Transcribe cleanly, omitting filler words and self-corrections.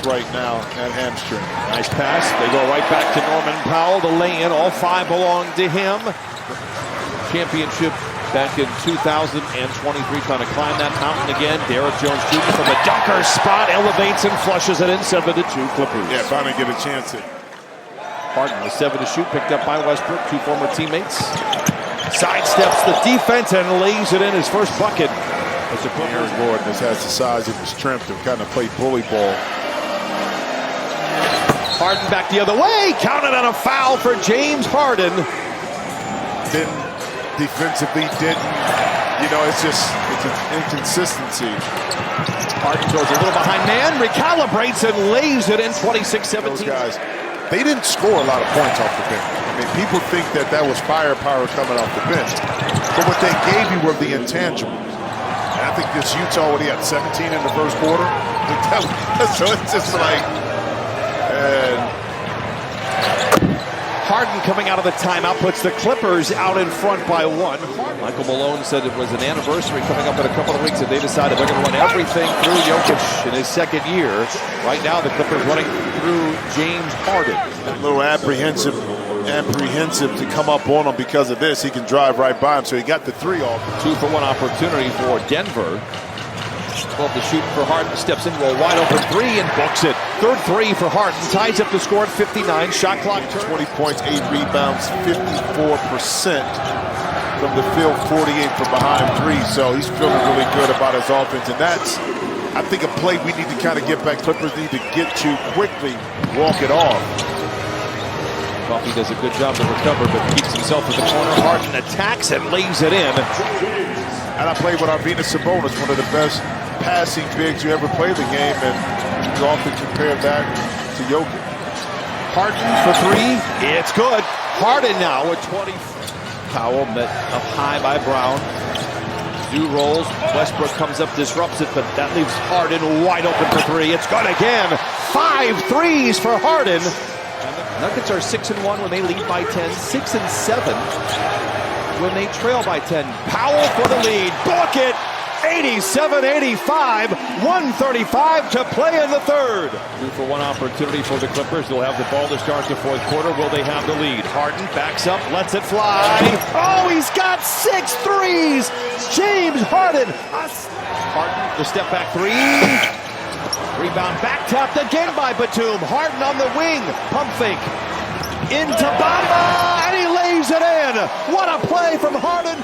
right now at hamstring. Nice pass. They go right back to Norman Powell. The lay-in. All five belong to him. Championship back in 2023. Trying to climb that mountain again. Derrick Jones Jr. from the dunker spot elevates and flushes it in. 7-2 Clippers. Yeah, finally get a chance at. Harden with 7 to shoot, picked up by Westbrook. Two former teammates. Sidesteps the defense and lays it in his first bucket. Aaron Gordon has the size and the strength to kind of play bully ball. Harden back the other way. Counted on a foul for James Harden. Then defensively didn't. You know, it's an inconsistency. Harden goes a little behind man, recalibrates and lays it in 26-17. Those guys, they didn't score a lot of points off the bench. I mean, people think that was firepower coming off the bench. But what they gave you were the intangibles. And I think this Utah, what he had 17 in the first quarter. So it's just like, Harden coming out of the timeout puts the Clippers out in front by 1. Michael Malone said it was an anniversary coming up in a couple of weeks, and they decided they're going to run everything through Jokic in his second year. Right now, the Clippers running through James Harden. A little apprehensive to come up on him because of this. He can drive right by him, so he got the 3 off. 2-for-1 opportunity for Denver. 12 to shoot for Harden, steps in, roll wide open 3 and books it. Third 3 for Harden, ties up the score at 59. Shot clock 20 points, 8 rebounds, 54% from the field, 48 from behind 3. So he's feeling really good about his offense, and that's, I think, a play we need to kind of get back. Clippers need to get to quickly, walk it off. Coffey does a good job to recover, but keeps himself in the corner. Harden attacks and lays it in. And I played with Arvinas Sabonis, one of the best passing bigs you ever played the game, and you often compare that to Jokic. Harden for 3. It's good. Harden now with 20. Powell met up high by Brown. Zoo rolls. Westbrook comes up, disrupts it, but that leaves Harden wide open for 3. It's good again. 5 threes for Harden. Nuggets are 6-1 when they lead by 10. 6-7 when they trail by 10. Powell for the lead. Book it. 87-85, 135 to play in the third. 2-for-1 opportunity for the Clippers. They'll have the ball to start the fourth quarter. Will they have the lead? Harden backs up, lets it fly. Oh, he's got 6 threes. James Harden. Harden, the step back 3. Rebound back tapped again by Batum. Harden on the wing. Pump fake. Into Bamba, and he lays it in. What a play from Harden.